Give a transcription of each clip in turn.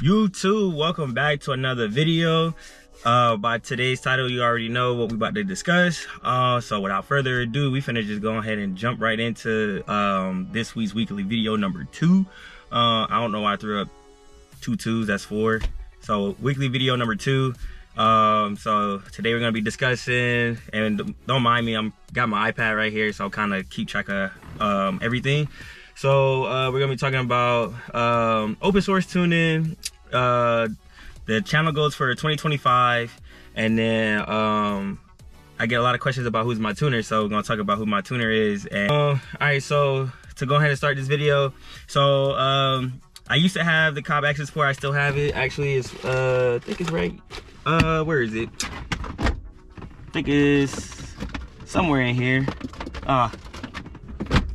YouTube, welcome back to another video. By today's title, you already know what we about to discuss. So without further ado, we finna just go ahead and jump right into this week's weekly video number 2. I don't know why I threw up 2 2s, that's 4. So weekly video number 2. So today we're gonna be discussing, and don't mind me, I'm got my iPad right here, so I'll kind of keep track of everything. So we're gonna be talking about open source tuning, the channel goals for 2025, and then I get a lot of questions about who's my tuner, so we're gonna talk about who my tuner is. And all right, so to go ahead and start this video, so I used to have the Cobb Access Port. I still have it. Actually, it's I think it's right. Where is it? I think it's somewhere in here.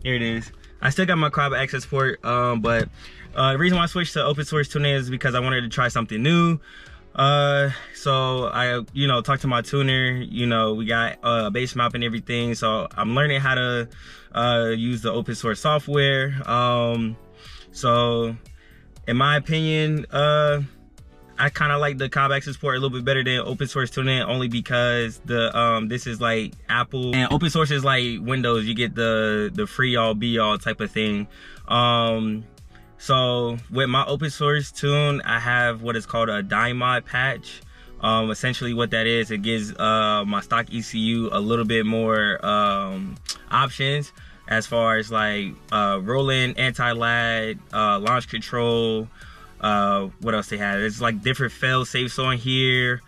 Here it is. I still got my Cobb Access Port, but the reason why I switched to open source tuning is because I wanted to try something new. So I, talked to my tuner. We got base map and everything. So I'm learning how to use the open source software. So in my opinion, I kind of like the Cobb Access Port a little bit better than open source tuning, only because the this is like Apple and open source is like Windows. You get the free all be all type of thing. So with my open source tune, I have what is called a dime mod patch. Essentially what that is, it gives my stock ECU a little bit more options as far as like rolling, anti-lag, launch control. What else they have? It's like different fail safes on here.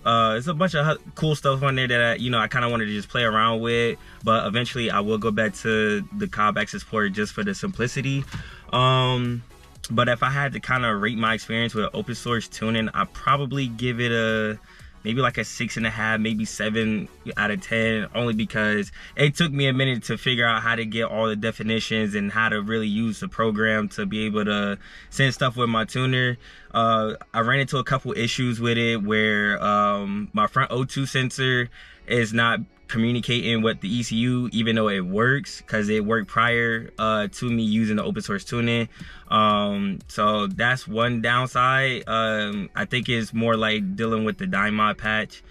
There's a bunch of cool stuff on there that I kind of wanted to just play around with, but eventually I will go back to the Cobb Access Port just for the simplicity. But if I had to kind of rate my experience with open source tuning, I'd probably give it maybe like a 6.5, maybe 7 out of 10, only because it took me a minute to figure out how to get all the definitions and how to really use the program to be able to send stuff with my tuner. I ran into a couple issues with it where my front O2 sensor is not communicating with the ECU, even though it works, because it worked prior to me using the open source tuning. So that's one downside. I think it's more like dealing with the dime mod patch.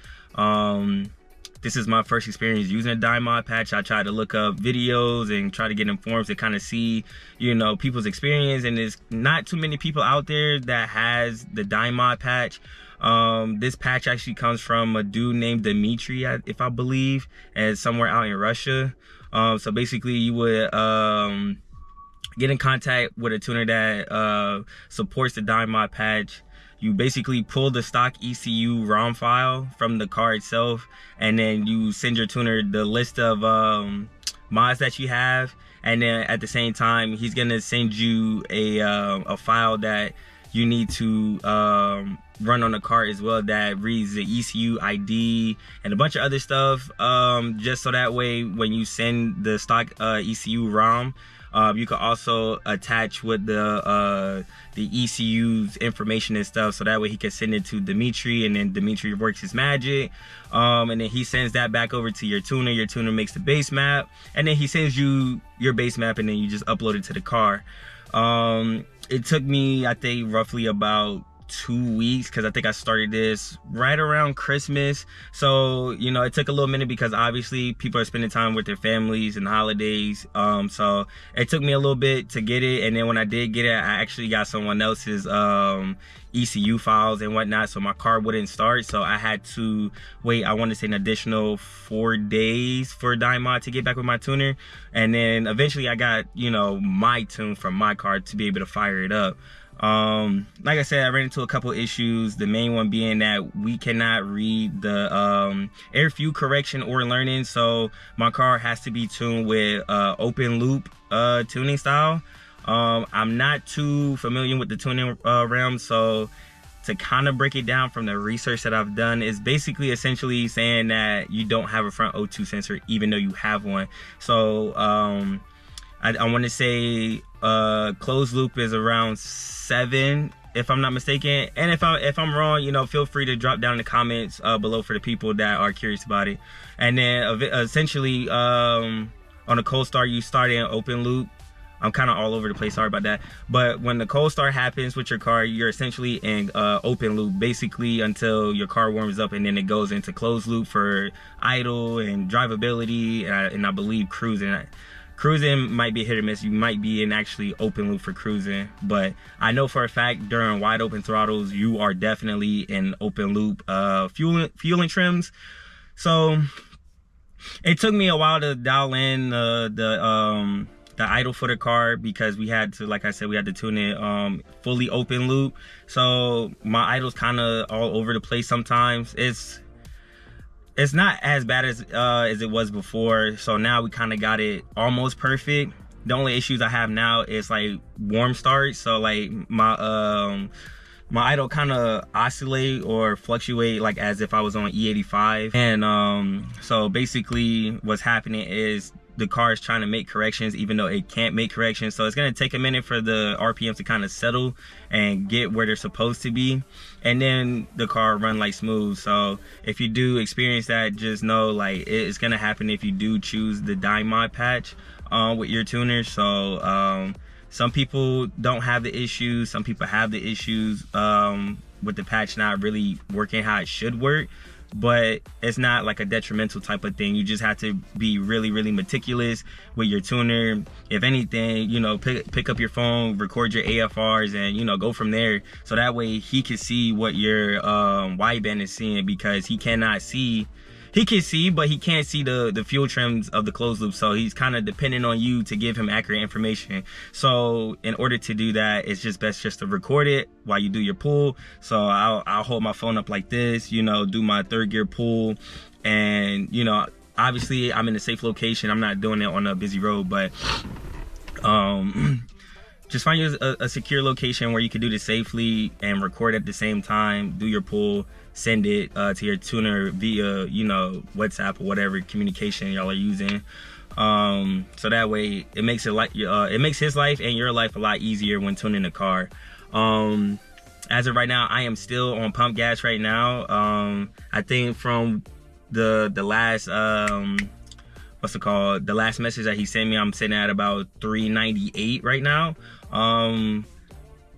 This is my first experience using a dime mod patch. I tried to look up videos and try to get informed to kind of see, people's experience, and there's not too many people out there that has the dime mod patch. This patch actually comes from a dude named Dimitri, if I believe, and somewhere out in Russia. So basically you would get in contact with a tuner that supports the dime mod patch. You basically pull the stock ECU ROM file from the car itself, and then you send your tuner the list of mods that you have, and then at the same time he's gonna send you a file that you need to run on the car as well, that reads the ECU ID and a bunch of other stuff, just so that way when you send the stock ECU ROM, you can also attach with the ECU's information and stuff, so that way he can send it to Dimitri, and then Dimitri works his magic, and then he sends that back over to your tuner makes the base map, and then he sends you your base map, and then you just upload it to the car. It took me, I think, roughly about 2 weeks, because I think I started this right around Christmas. So it took a little minute because obviously people are spending time with their families and holidays. So it took me a little bit to get it, and then when I did get it, I actually got someone else's ECU files and whatnot, so my car wouldn't start. So I had to wait, I want to say an additional 4 days for dime mod to get back with my tuner, and then eventually I got my tune from my car to be able to fire it up. Like I said, I ran into a couple issues, the main one being that we cannot read the air fuel correction or learning, so my car has to be tuned with open loop tuning style. I'm not too familiar with the tuning realm, so to kind of break it down from the research that I've done, is basically essentially saying that you don't have a front O2 sensor even though you have one. So I want to say closed loop is around 7, if I'm not mistaken, and if I'm wrong, feel free to drop down in the comments below for the people that are curious about it. And then essentially on a cold start, you start in open loop, I'm kind of all over the place, sorry about that. But when the cold start happens with your car, you're essentially in open loop basically until your car warms up, and then it goes into closed loop for idle and drivability, and I believe cruising. Cruising might be hit or miss. You might be in actually open loop for cruising, but I know for a fact during wide open throttles you are definitely in open loop fueling trims. So it took me a while to dial in the idle for the car, because we had to, like I said, we had to tune it fully open loop. So my idle's kind of all over the place sometimes. It's not as bad as it was before. So now we kind of got it almost perfect. The only issues I have now is like warm start. So like my idle kind of oscillate or fluctuate like as if I was on E85. And so basically what's happening is the car is trying to make corrections even though it can't make corrections. So it's going to take a minute for the RPM to kind of settle and get where they're supposed to be, and then the car run like smooth. So if you do experience that, just know like it's going to happen if you do choose the dye mod patch with your tuner. So some people don't have the issues, some people have the issues with the patch not really working how it should work. But it's not like a detrimental type of thing. You just have to be really meticulous with your tuner. If anything, you know, pick up your phone, record your AFRs, and, you know, go from there. So that way he can see what your wideband is seeing, because he cannot see. He can see, but he can't see the fuel trims of the closed loop. So he's kind of dependent on you to give him accurate information. So in order to do that, it's just best just to record it while you do your pull. So I'll hold my phone up like this, you know, do my third gear pull. And, you know, obviously I'm in a safe location. I'm not doing it on a busy road, but just find you a secure location where you can do this safely and record at the same time, do your pull, send it to your tuner via, you know, WhatsApp or whatever communication y'all are using. So that way it makes it makes his life and your life a lot easier when tuning the car. As of right now, I am still on pump gas right now. I think from the last the last message that he sent me, I'm sitting at about 398 right now.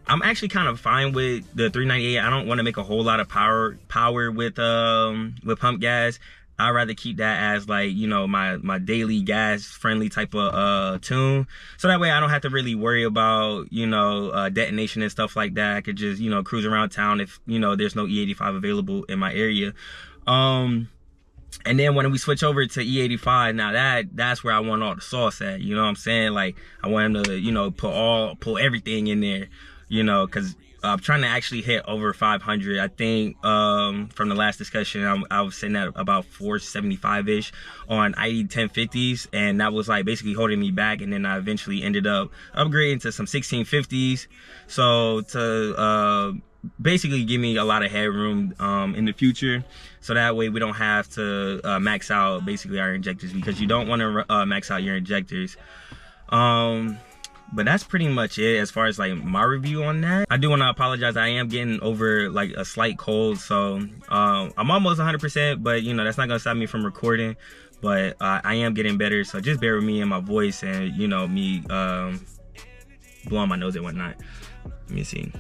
I'm actually kind of fine with the 398. I don't want to make a whole lot of power with pump gas. I'd rather keep that as like, you know, my daily gas friendly type of tune. So that way I don't have to really worry about, you know, detonation and stuff like that. I could just, you know, cruise around town if, you know, there's no E85 available in my area. And then when we switch over to E85, now that's where I want all the sauce at. You know what I'm saying? Like I want him to, you know, pull everything in there, you know, because I'm trying to actually hit over 500. I think from the last discussion, I was sitting at about 475-ish on ID 1050s, and that was like basically holding me back. And then I eventually ended up upgrading to some 1650s. So to basically give me a lot of headroom in the future, so that way we don't have to max out basically our injectors, because you don't want to max out your injectors. But that's pretty much it as far as like my review on that. I do want to apologize. I am getting over like a slight cold, so I'm almost 100%, but you know, that's not gonna stop me from recording. But I am getting better, so just bear with me and my voice, and you know, me blowing my nose and whatnot. Let me see.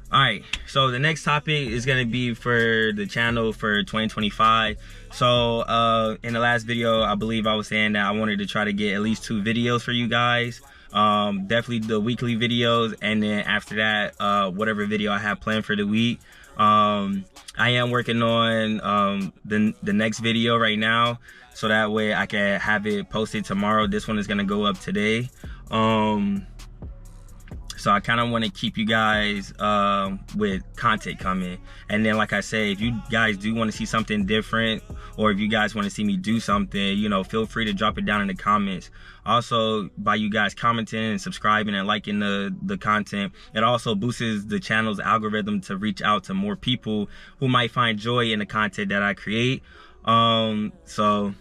All right, so the next topic is gonna be for the channel for 2025. So in the last video, I believe I was saying that I wanted to try to get at least 2 videos for you guys. Definitely the weekly videos, and then after that, whatever video I have planned for the week. I am working on the next video right now, so that way I can have it posted tomorrow. This one is gonna go up today. So I kind of want to keep you guys with content coming. And then, like I say, if you guys do want to see something different, or if you guys want to see me do something, you know, feel free to drop it down in the comments. Also, by you guys commenting and subscribing and liking the content, it also boosts the channel's algorithm to reach out to more people who might find joy in the content that I create. So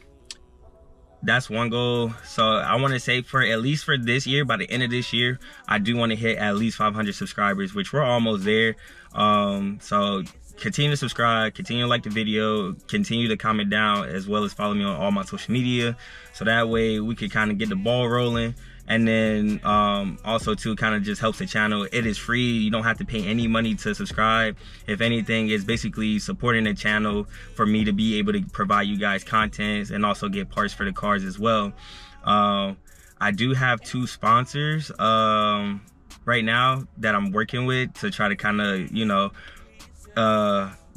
that's one goal. So I want to say for at least for this year, by the end of this year, I do want to hit at least 500 subscribers, which we're almost there. So continue to subscribe, continue to like the video, continue to comment down, as well as follow me on all my social media, so that way we can kind of get the ball rolling. And then also too, kind of just helps the channel. It is free. You don't have to pay any money to subscribe. If anything, it's basically supporting the channel for me to be able to provide you guys content and also get parts for the cars as well. I do have 2 sponsors right now that I'm working with to try to kind of, you know,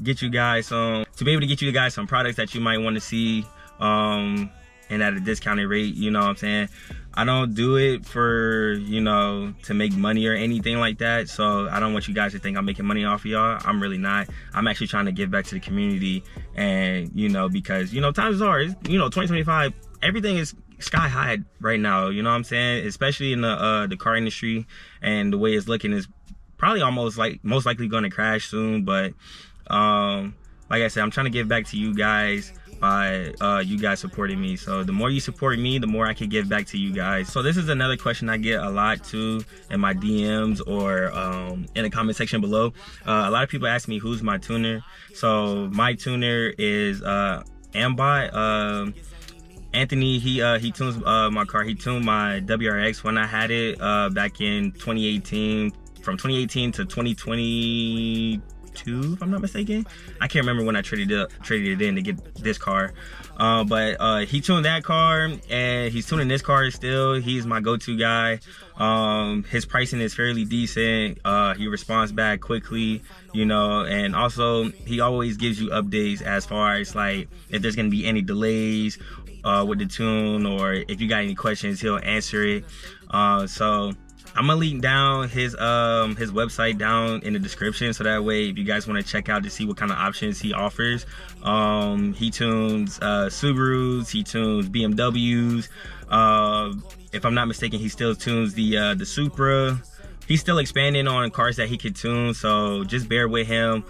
get you guys some, to be able to get you guys some products that you might want to see and at a discounted rate. You know what I'm saying? I don't do it for, you know, to make money or anything like that. So I don't want you guys to think I'm making money off of y'all. I'm really not. I'm actually trying to give back to the community. And, you know, because, you know, times are, you know, 2025, everything is sky high right now. You know what I'm saying? Especially in the car industry, and the way it's looking is probably almost like most likely going to crash soon. But like I said, I'm trying to give back to you guys by you guys supporting me. So the more you support me, the more I can give back to you guys. So this is another question I get a lot too in my DMs or in the comment section below. A lot of people ask me who's my tuner. So my tuner is Ambot. Anthony, he tunes my car. He tuned my WRX when I had it back in 2018, from 2018 to 2022, if I'm not mistaken. I can't remember when I traded it in to get this car. But he tuned that car, and he's tuning this car still. He's my go-to guy. His pricing is fairly decent. He responds back quickly, you know, and also he always gives you updates as far as like if there's gonna be any delays with the tune, or if you got any questions, he'll answer it. So I'm gonna link down his website down in the description, so that way if you guys want to check out to see what kind of options he offers. He tunes Subarus, he tunes BMWs. If I'm not mistaken, he still tunes the Supra. He's still expanding on cars that he could tune, so just bear with him.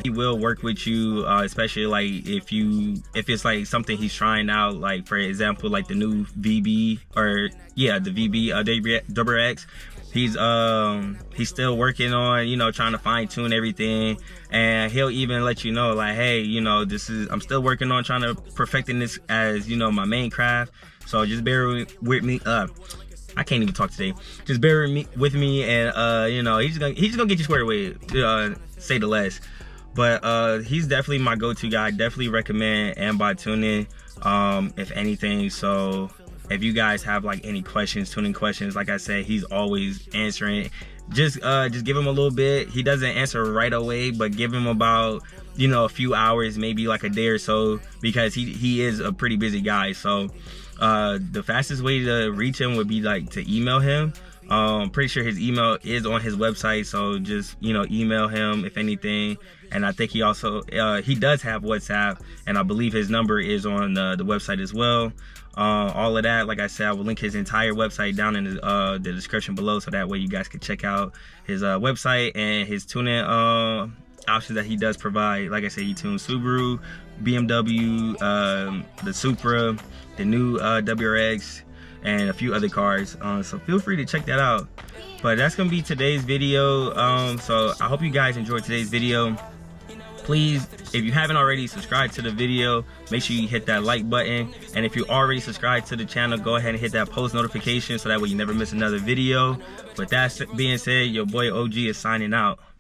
He will work with you, especially like if it's like something he's trying out, like for example like the new VB, or yeah, the VB WRX. He's still working on, you know, trying to fine tune everything, and he'll even let you know like, hey, you know, I'm still working on trying to perfecting this as, you know, my main craft. So just bear with me. I can't even talk today. Just bear with me, and you know, he's gonna get you squared away, say the less. But he's definitely my go-to guy. Definitely recommend Ambot Tuning, if anything. So if you guys have like any questions, tuning questions, like I said, he's always answering. Just give him a little bit. He doesn't answer right away, but give him about, you know, a few hours, maybe like a day or so, because he is a pretty busy guy. So the fastest way to reach him would be like to email him. Pretty sure his email is on his website, so just, you know, email him if anything. And I think he also he does have WhatsApp, and I believe his number is on the website as well. All of that, like I said, I will link his entire website down in the description below, so that way you guys can check out his website and his tuning options that he does provide. Like I said, he tunes Subaru, BMW, the Supra, the new WRX, and a few other cars. So feel free to check that out. But that's gonna be today's video. So I hope you guys enjoyed today's video. Please, if you haven't already, subscribe to the video. Make sure you hit that like button, and if you already subscribed to the channel, go ahead and hit that post notification, so that way you never miss another video. With that being said, your boy OG is signing out.